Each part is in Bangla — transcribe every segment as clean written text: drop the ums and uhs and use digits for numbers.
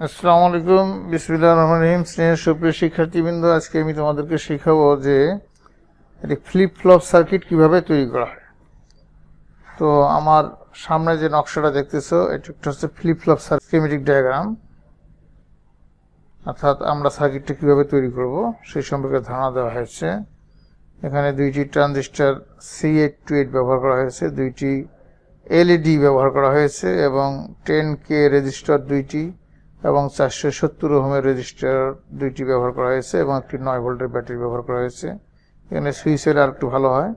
আসসালামু আলাইকুম, বিসমিল্লাহির রহমানির রহিম। স্নেহের সুপ্রিয় শিক্ষার্থীবৃন্দ, আজকে আমি তোমাদেরকে শেখাবো যে একটি ফ্লিপ ফ্লপ সার্কিট কিভাবে তৈরি করা হয়। তো আমার সামনে যে নকশাটা দেখতেছো, এটা একটা হচ্ছে ফ্লিপ ফ্লপ স্কিমেটিক ডায়াগ্রাম, অর্থাৎ আমরা সার্কিটটা কিভাবে তৈরি করব সেই সম্পর্কে ধারণা দেওয়া হয়েছে। এখানে দুইটি ট্রানজিস্টর C828 ব্যবহার করা হয়েছে, দুইটি LED ব্যবহার করা হয়েছে এবং 10K রেজিস্টার দুইটি এবং 470 ওহমের রেজিস্টার দুইটি ব্যবহার করা হয়েছে এবং একটি 9 ভোল্টের ব্যাটারি ব্যবহার করা হয়েছে। এখানে সুইচ হলে আর একটু ভালো হয়।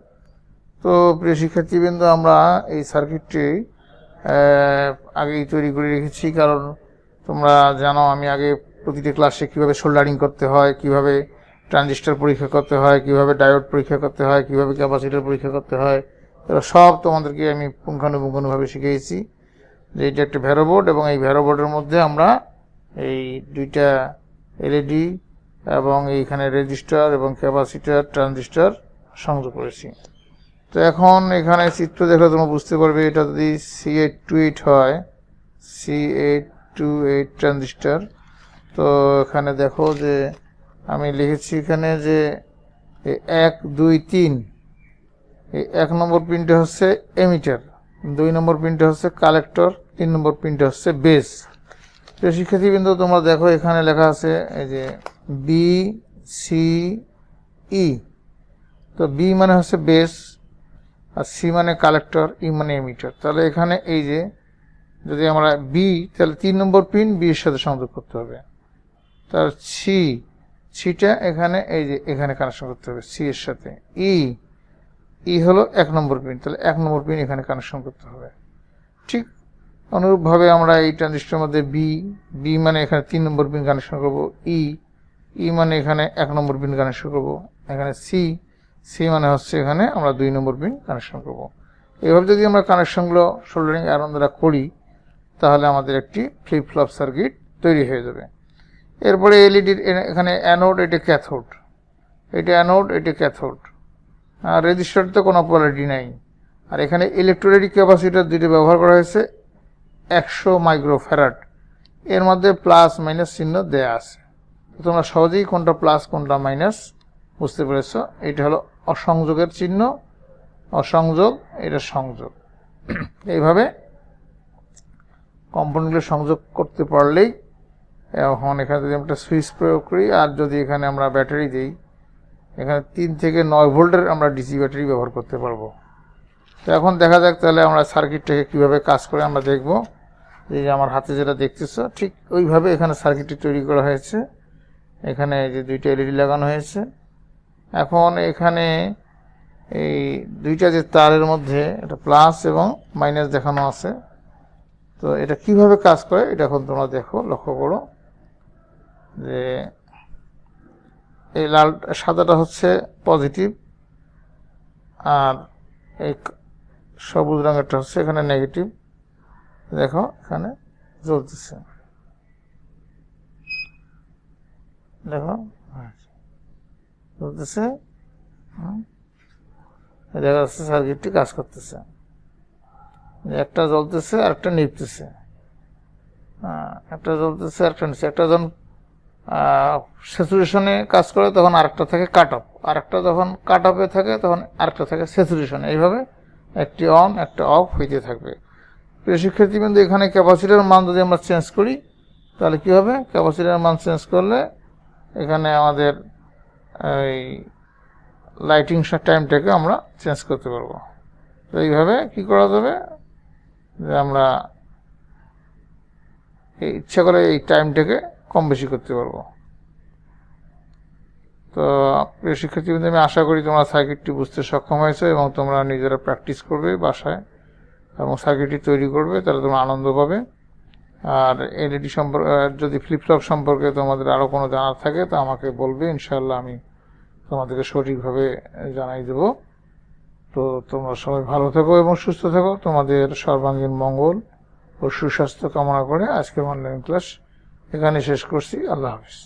তো প্রিয় শিক্ষার্থীবৃন্দ, আমরা এই সার্কিটটি আগেই তৈরি করে রেখেছি, কারণ তোমরা জানো আমি আগে প্রতিটি ক্লাসে কীভাবে সোল্ডারিং করতে হয়, কিভাবে ট্রানজিস্টর পরীক্ষা করতে হয়, কিভাবে ডায়োড পরীক্ষা করতে হয়, কিভাবে ক্যাপাসিটর পরীক্ষা করতে হয়, এগুলো সব তোমাদেরকে আমি পুঙ্খানুপুঙ্খানুভাবে শিখিয়েছি। যে এটা একটা ভ্যারো বোর্ড এবং এই ভ্যারো বোর্ডের মধ্যে আমরা এই দুইটা LED এবং এইখানে রেজিস্টার এবং ক্যাপাসিটর ট্রানজিস্টর সংযোগ করেছি। তো এখন এখানে চিত্র দেখলে তোমরা বুঝতে পারবে, এটা যদি C828 হয়, C828 ট্রানজিস্টার। তো এখানে দেখো যে আমি লিখেছি এখানে যে 1, 2, 3, এই 1 নম্বর পিনটা হচ্ছে এমিটার, 2 নম্বর পিনটা হচ্ছে কালেক্টর, 3 নম্বর পিনটা হচ্ছে বেস। শিক্ষার্থীবৃন্দ, তোমরা দেখো এখানে লেখা আছে এই যে BCE। তো B মানে হচ্ছে বেস, আর C মানে কালেক্টর, E মানে এমিটার। তাহলে এখানে এই যে যদি আমরা B, তাহলে 3 নম্বর পিন B এর সাথে সংযোগ করতে হবে। তার সিটা এখানে এই যে এখানে কানেকশন করতে হবে C এর সাথে। E হলো 1 নম্বর পিন, তাহলে 1 নম্বর পিন এখানে কানেকশন করতে হবে। ঠিক অনুরূপভাবে আমরা এই ট্রানজিস্টরের মধ্যে B মানে এখানে 3 নম্বর পিন কানেকশন করব, E মানে এখানে 1 নম্বর পিন কানেকশন করব, এখানে C মানে হচ্ছে এখানে আমরা 2 নম্বর পিন কানেকশন করব। এইভাবে যদি আমরা কানেকশনগুলো সোল্ডারিং আয়রন দ্বারা করি, তাহলে আমাদের একটি ফ্লিপ ফ্লপ সার্কিট তৈরি হয়ে যাবে। এরপরে LED এখানে অ্যানোড, এটা ক্যাথোড, এটা অ্যানোড, এটা ক্যাথোড। আর রেজিস্টার তো কোনো পোলারিটি নাই। আর এখানে ইলেকট্রোলাইটিক ক্যাপাসিটর দুটো ব্যবহার করা হয়েছে 100 মাইক্রোফ্যারাড। এর মধ্যে প্লাস মাইনাস চিহ্ন দেয়া আছে, তোমরা সহজেই কোনটা প্লাস কোনটা মাইনাস বুঝতে পেরেছ। এটা হলো অসংযোগের চিহ্ন, অসংযোগ, এটা সংযোগ। এইভাবে কম্পোনেন্টগুলো সংযোগ করতে পারলেই, এখন এখানে যদি আমরা সুইচ প্রয়োগ করি আর যদি এখানে আমরা ব্যাটারি দিই, এখানে 3 থেকে 9 ভোল্টের আমরা ডিসি ব্যাটারি ব্যবহার করতে পারবো। তো এখন দেখা যাক তাহলে আমরা সার্কিটটাকে কীভাবে কাজ করে আমরা দেখব। এই যে আমার হাতে যেটা দেখতেছো, ঠিক ওইভাবে এখানে সার্কিটটি তৈরি করা হয়েছে। এখানে যে দুইটা LED লাগানো হয়েছে। এখন এখানে এই দুইটা যে তারের মধ্যে এটা প্লাস এবং মাইনাস দেখানো আছে। তো এটা কিভাবে কাজ করে এটা এখন তোমরা দেখো, লক্ষ্য করো যে এই লাল সাদাটা হচ্ছে পজিটিভ আর এই সবুজ রঙেরটা হচ্ছে এখানে নেগেটিভ। দেখো এখানে জ্বলতেছে, দেখো জ্বলতেছে, দেখা যাচ্ছে সার্কিটটি কাজ করতেছে। একটা জ্বলতেছে আর একটা নিভতেছে, একটা জ্বলতেছে আর একটা নিচ্ছে। একটা যখন স্যাচুরেশনে কাজ করে তখন আরেকটা থাকে কাট অফ, আরেকটা যখন কাট অফে থাকে তখন আরেকটা থাকে স্যাচুরেশনে। এইভাবে একটি অন একটা অফ হইতে থাকবে। প্রিয় শিক্ষার্থীবৃন্দ, এখানে ক্যাপাসিটরের মান যদি আমরা চেঞ্জ করি তাহলে কী হবে? ক্যাপাসিটরের মান চেঞ্জ করলে এখানে আমাদের এই লাইটিং টাইমটাকে আমরা চেঞ্জ করতে পারবো। তো এইভাবে কী করা যাবে যে আমরা ইচ্ছা করে এই টাইমটাকে কম বেশি করতে পারবো। তো প্রিয় শিক্ষার্থীবৃন্দ, আমি আশা করি তোমরা সার্কিটটি বুঝতে সক্ষম হয়েছে এবং তোমরা নিজেরা প্র্যাকটিস করবে বাসায় এবং সার্কিটটি তৈরি করবে, তাহলে তোমরা আনন্দ পাবে। আর LED সম্পর্কে, যদি ফ্লিপ ফ্লপ সম্পর্কে তোমাদের আরও কোনো জানার থাকে তা আমাকে বলবে, ইনশাআল্লাহ আমি তোমাদেরকে সঠিকভাবে জানাই দেব। তো তোমরা সবাই ভালো থেকো এবং সুস্থ থেকো। তোমাদের সর্বাঙ্গীন মঙ্গল ও সুস্বাস্থ্য কামনা করে আজকের অনলাইন ক্লাস এখানে শেষ করছি। আল্লাহ হাফিজ।